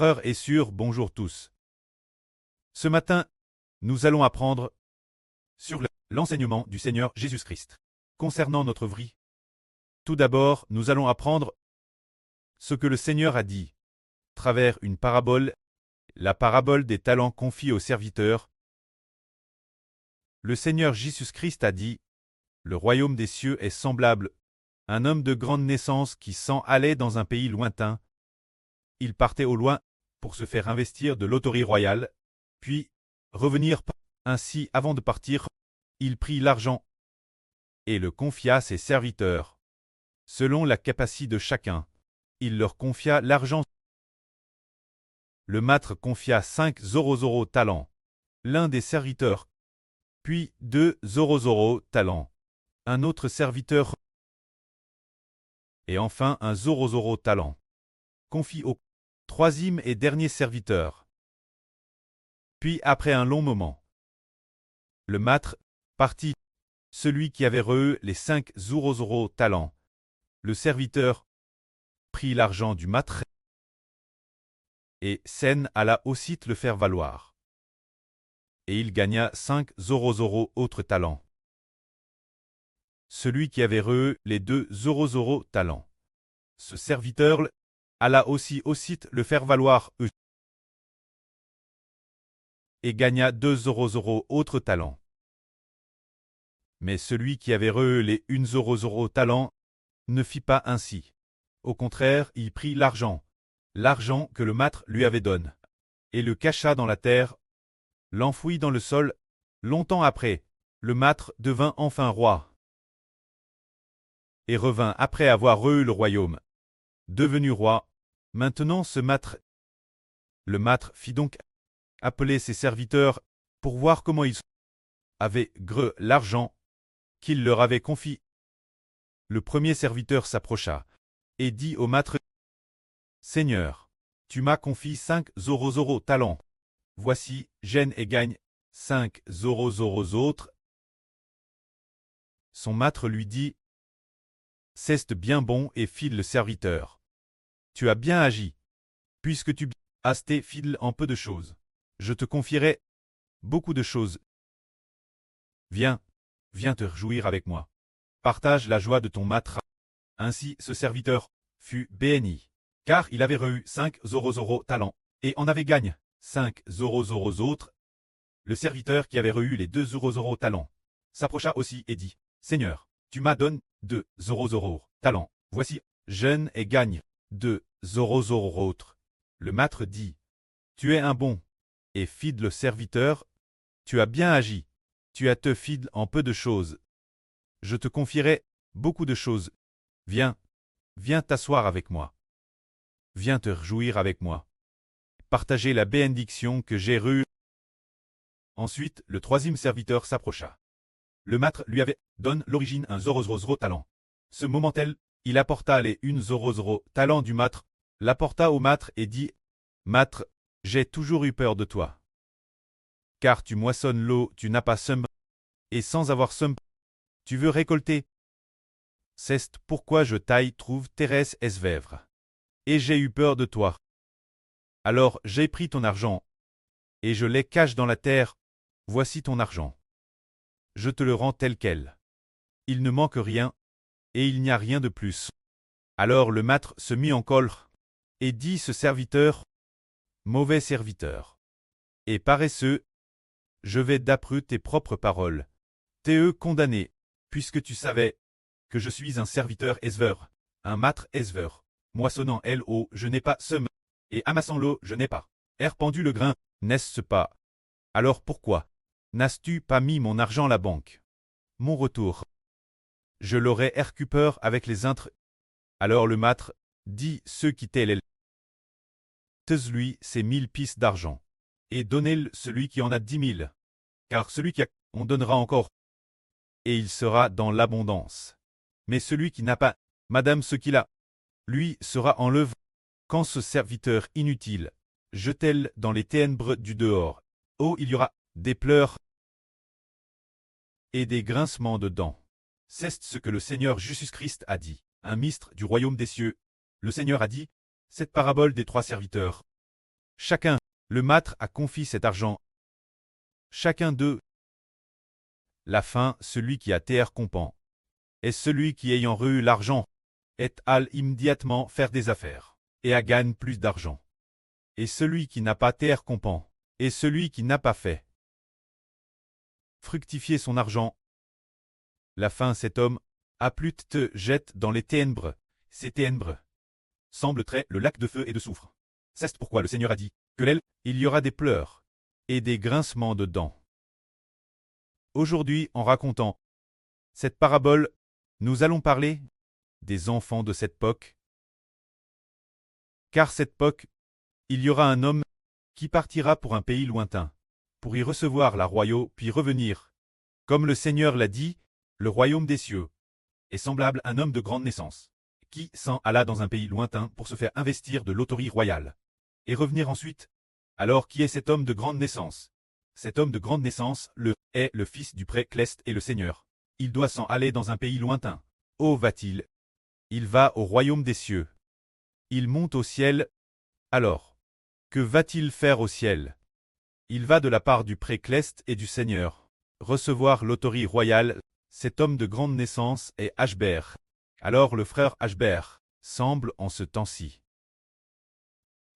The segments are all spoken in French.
frères et sœurs, bonjour tous. Ce matin, nous allons apprendre sur l'enseignement du Seigneur Jésus-Christ concernant notre vie. Tout d'abord, nous allons apprendre ce que le Seigneur a dit, à travers une parabole, la parabole des talents confiés aux serviteurs. Le Seigneur Jésus-Christ a dit, « Le royaume des cieux est semblable à un homme de grande naissance qui s'en allait dans un pays lointain. Il partait au loin pour se faire investir de loterie royale, puis revenir. Ainsi, avant de partir, il prit l'argent et le confia à ses serviteurs. Selon la capacité de chacun, il leur confia l'argent. Le maître confia 5 talents, l'un des serviteurs, puis 2 talents, un autre serviteur, et enfin un talent, confie au troisième et dernier serviteur. Puis après un long moment, le maître partit, celui qui avait reçu les 5 talents. Le serviteur prit l'argent du maître et s'en alla aussi le faire valoir. Et il gagna 5 autres talents. Celui qui avait reçu les 2 talents. Ce serviteur alla aussi le faire valoir eux. Et gagna 2 autres talents. Mais celui qui avait reçu les 1 talents ne fit pas ainsi. Au contraire, il prit l'argent que le maître lui avait donné, et le cacha dans la terre, l'enfouit dans le sol. Longtemps après, le maître devint enfin roi, et revint après avoir reçu le royaume. Devenu roi, maintenant ce maître. Le maître fit donc appeler ses serviteurs pour voir comment ils avaient gré l'argent qu'il leur avait confié. Le premier serviteur s'approcha et dit au maître, « Seigneur, tu m'as confié 5 talents. Voici, gêne et gagne 5 autres. » Son maître lui dit, « C'est bien bon et fidèle serviteur. Tu as bien agi. Puisque tu as été fidèle en peu de choses, je te confierai beaucoup de choses. Viens te réjouir avec moi. Partage la joie de ton maître. » Ainsi ce serviteur fut béni, car il avait reçu 5 talents, et en avait gagné 5 autres. Le serviteur qui avait reçu les 2 talents s'approcha aussi et dit, « Seigneur, tu m'as donné 2 talents. Voici, jeûne et gagne 2 autres. » Le maître dit, « Tu es un bon et fidèle serviteur. Tu as bien agi. Tu as été fidèle en peu de choses. Je te confierai beaucoup de choses. Viens t'asseoir avec moi. Viens te réjouir avec moi. Partager la bénédiction que j'ai reçue. » Ensuite, le troisième serviteur s'approcha. Le maître lui avait donné l'origine un talent. Ce moment-là, il apporta les 1 talent du maître, l'apporta au maître et dit, « Maître, j'ai toujours eu peur de toi. Car tu moissonnes l'eau, tu n'as pas seum, et sans avoir seum, tu veux récolter. C'est pourquoi je t'aille trouve Thérèse esvèvre. Et j'ai eu peur de toi. Alors j'ai pris ton argent, et je les cache dans la terre. Voici ton argent. Je te le rends tel quel. Il ne manque rien, et il n'y a rien de plus. » Alors le maître se mit en colère, et dit ce serviteur, « Mauvais serviteur et paresseux, je vais d'après tes propres paroles te condamner, puisque tu savais que je suis un serviteur esveur, un maître esveur, moissonnant l'eau, je n'ai pas seum, et amassant l'eau, je n'ai pas répandu le grain, n'est-ce pas? Alors pourquoi n'as-tu pas mis mon argent à la banque? Mon retour, je l'aurais récupéré avec les intres. » Alors le maître dit ceux qui étaient lui ses 1000 pièces d'argent, et donnez-le celui qui en a 10 000, car celui qui a, on donnera encore, et il sera dans l'abondance. Mais celui qui n'a pas, madame ce qu'il a, lui sera enlevé. Quand ce serviteur inutile, jetez-le dans les ténèbres du dehors. Oh, il y aura des pleurs et des grincements de dents. C'est ce que le Seigneur Jésus-Christ a dit, un ministre du royaume des cieux. Le Seigneur a dit, cette parabole des 3 serviteurs. Chacun, le maître a confié cet argent. Chacun d'eux. La fin, celui qui a terre comprend. Et celui qui ayant reçu l'argent, est allé immédiatement faire des affaires, et a gagné plus d'argent. Et celui qui n'a pas terre comprend, et celui qui n'a pas fait fructifier son argent. La fin, cet homme, a plus te jette dans les ténèbres. Ces ténèbres semblent très le lac de feu et de soufre. C'est pourquoi le Seigneur a dit que l'aile, il y aura des pleurs et des grincements de dents. Aujourd'hui, en racontant cette parabole, nous allons parler des enfants de cette époque. Car cette époque, il y aura un homme qui partira pour un pays lointain, pour y recevoir la royauté, puis revenir. Comme le Seigneur l'a dit, le royaume des cieux est semblable à un homme de grande naissance, qui s'en alla dans un pays lointain pour se faire investir de l'autorité royale, et revenir ensuite. Alors qui est cet homme de grande naissance? Cet homme de grande naissance, est le fils du pré-cleste et le Seigneur. Il doit s'en aller dans un pays lointain. Où va-t-il? Il va au royaume des cieux. Il monte au ciel. Alors, que va-t-il faire au ciel? Il va de la part du pré-cleste et du Seigneur recevoir l'autorité royale. Cet homme de grande naissance est Ashbert. Alors le frère Ashbert semble en ce temps-ci.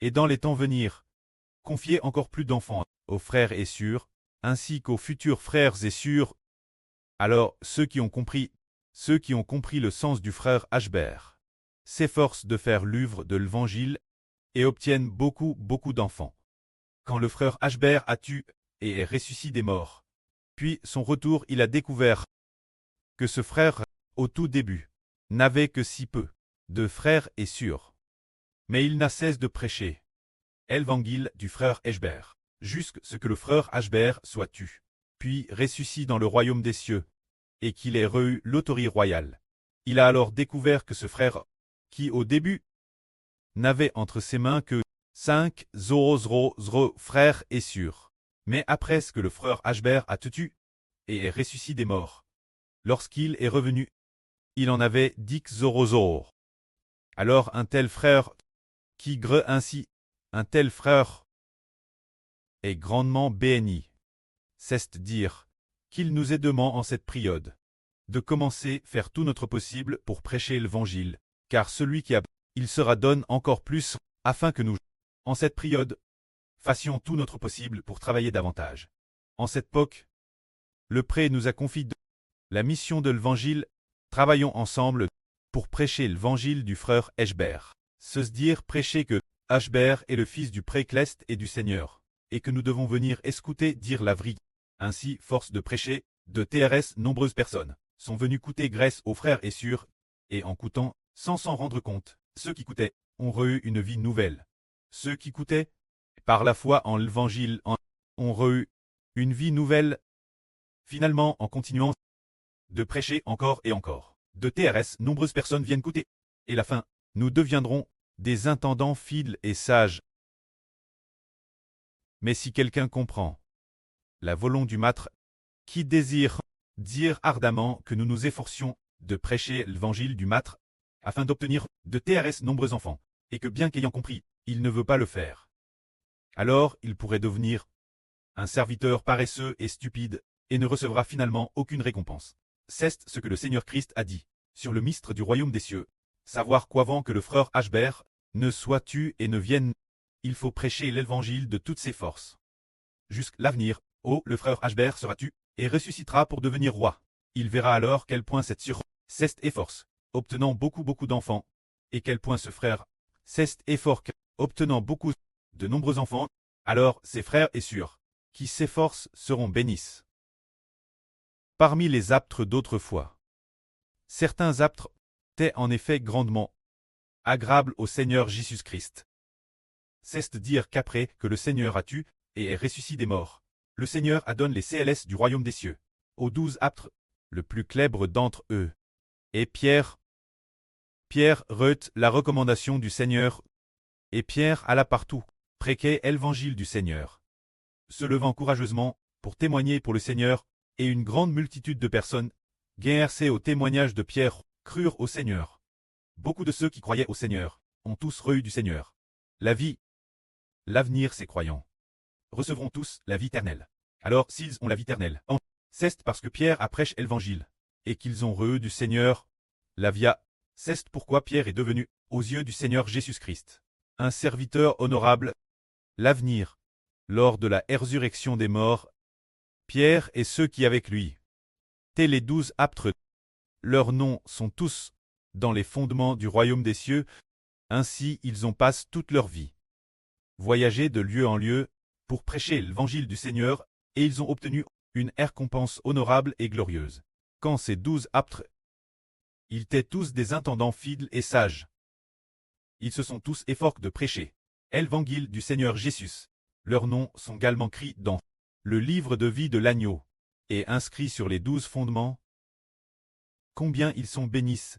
Et dans les temps venir, confier encore plus d'enfants aux frères et sœurs, ainsi qu'aux futurs frères et sœurs. Alors ceux qui ont compris le sens du frère Ashbert, s'efforcent de faire l'œuvre de l'Évangile et obtiennent beaucoup d'enfants. Quand le frère Ashbert a tué et est ressuscité des morts, puis son retour, il a découvert que ce frère, au tout début, n'avait que si peu de frères et sœurs. Mais il n'a cesse de prêcher l'évangile du frère Ashbert, jusqu'à ce que le frère Ashbert soit tué, puis ressuscité dans le royaume des cieux, et qu'il ait reçu l'autorité royale. Il a alors découvert que ce frère, qui au début n'avait entre ses mains que 5 frères et sœurs, mais après ce que le frère Ashbert a tué et est ressuscité des morts, lorsqu'il est revenu, il en avait 10 Alors un tel frère, qui gré ainsi, un tel frère est grandement béni. C'est dire qu'il nous est demandé en cette période de commencer à faire tout notre possible pour prêcher l'Évangile, car celui qui a, il sera donne encore plus, afin que nous, en cette période, fassions tout notre possible pour travailler davantage. En cette époque, le pré nous a confié la mission de l'Évangile. Travaillons ensemble pour prêcher l'Évangile du frère Ashbert. Se dire prêcher que Ashbert est le fils du pré-cleste et du Seigneur, et que nous devons venir écouter dire la vérité. Ainsi, force de prêcher, de TRS, nombreuses personnes sont venues coûter grâce aux frères et sœurs, et en coûtant, sans s'en rendre compte, ceux qui coûtaient ont reçu une vie nouvelle. Ceux qui coûtaient, par la foi en l'Évangile, ont reçu une vie nouvelle. Finalement, en continuant de prêcher encore et encore, de TRS, nombreuses personnes viennent coûter. Et la fin, nous deviendrons des intendants fidèles et sages. Mais si quelqu'un comprend la volonté du maître, qui désire dire ardemment que nous nous efforcions de prêcher l'Évangile du maître, afin d'obtenir de TRS nombreux enfants, et que bien qu'ayant compris, il ne veut pas le faire, alors il pourrait devenir un serviteur paresseux et stupide, et ne recevra finalement aucune récompense. C'est ce que le Seigneur Christ a dit sur le mystère du royaume des cieux. Savoir qu'avant que le frère Ashbert ne soit tué et ne vienne, il faut prêcher l'Évangile de toutes ses forces. Jusqu'à l'avenir, le frère Ashbert sera tué et ressuscitera pour devenir roi. Il verra alors quel point cette ceste est force, obtenant beaucoup d'enfants, et quel point ce frère ceste est fort, obtenant beaucoup de nombreux enfants. Alors ses frères et sœurs qui s'efforcent seront bénis. Parmi les apôtres d'autrefois, certains apôtres étaient en effet grandement agréables au Seigneur Jésus-Christ. C'est dire qu'après que le Seigneur a tué et est ressuscité des morts, le Seigneur a donné les CLS du royaume des cieux aux 12 apôtres, le plus célèbre d'entre eux. Et Pierre reut la recommandation du Seigneur, et Pierre alla partout, prêcher l'évangile du Seigneur, se levant courageusement pour témoigner pour le Seigneur, et une grande multitude de personnes, guerrées au témoignage de Pierre, crurent au Seigneur. Beaucoup de ceux qui croyaient au Seigneur ont tous reçu du Seigneur la vie L'avenir, ces croyants recevront tous la vie éternelle. Alors, s'ils ont la vie éternelle, c'est parce que Pierre a prêché l'évangile, et qu'ils ont reçu du Seigneur la via. C'est pourquoi Pierre est devenu, aux yeux du Seigneur Jésus-Christ, un serviteur honorable. L'avenir, lors de la résurrection des morts, Pierre et ceux qui avec lui, tels les 12 apôtres, leurs noms sont tous dans les fondements du royaume des cieux, ainsi ils ont passé toute leur vie, voyagé de lieu en lieu, pour prêcher l'évangile du Seigneur, et ils ont obtenu une récompense honorable et glorieuse. Quand ces 12 apôtres, ils étaient tous des intendants fidèles et sages. Ils se sont tous efforcés de prêcher l'évangile du Seigneur Jésus. Leurs noms sont également écrits dans le livre de vie de l'agneau, et inscrits sur les 12 fondements. Combien ils sont bénis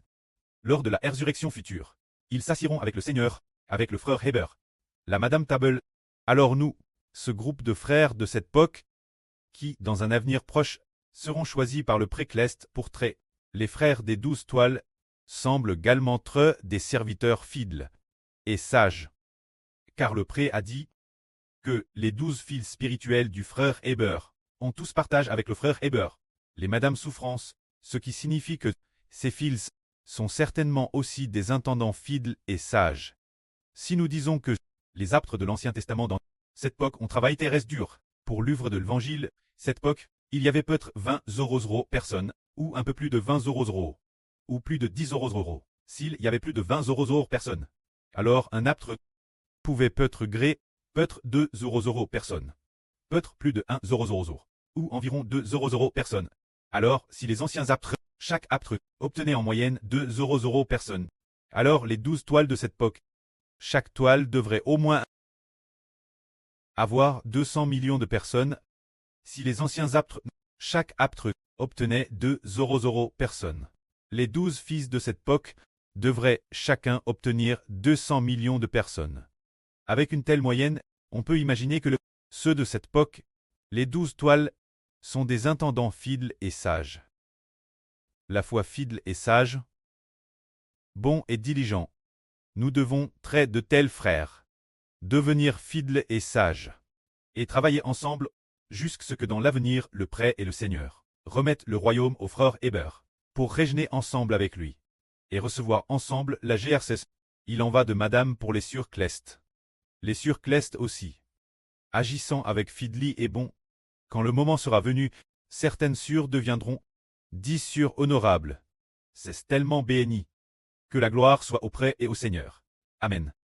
lors de la résurrection future. Ils s'assiront avec le Seigneur, avec le frère Heber, la Madame Table. Alors nous, ce groupe de frères de cette époque, qui, dans un avenir proche, seront choisis par le précleste pour traiter, les frères des 12 toiles, semblent également être des serviteurs fidèles et sages. Car le pré a dit que les 12 fils spirituels du frère Heber ont tous partage avec le frère Heber, les Madame Souffrance, ce qui signifie que ces fils sont certainement aussi des intendants fidèles et sages. Si nous disons que les apôtres de l'Ancien Testament dans cette époque ont travaillé très dur pour l'œuvre de l'Évangile, cette époque, il y avait peut-être 20 euros personnes, ou un peu plus de 20 euros, ou plus de 10 euros. S'il y avait plus de 20 euros personnes, alors un apôtre pouvait peut-être gré, peut-être 2 euros personnes, peut-être plus de 1 euro, ou environ 2 euros personnes. Alors, si les anciens apôtres, chaque apôtre obtenait en moyenne 2 euros personne, alors les 12 toiles de cette époque, chaque toile devrait au moins avoir 200 millions de personnes. Si les anciens apôtres, chaque apôtre obtenait 2 euros personne, les 12 fils de cette époque devraient chacun obtenir 200 millions de personnes. Avec une telle moyenne, on peut imaginer que ceux de cette époque, les 12 toiles, sont des intendants fidèles et sages. La foi fidèle et sage, bon et diligent. Nous devons traiter de tels frères, devenir fidèles et sages, et travailler ensemble, jusqu'à ce que dans l'avenir le prêt et le Seigneur remettent le royaume au frère Heber, pour régner ensemble avec lui, et recevoir ensemble la GRCS. Il en va de Madame pour les surclestes. Les surclestes aussi. Agissant avec fidèleté et bon, quand le moment sera venu, certaines sûres deviendront 10 sûres honorables. C'est tellement béni. Que la gloire soit auprès et au Seigneur. Amen.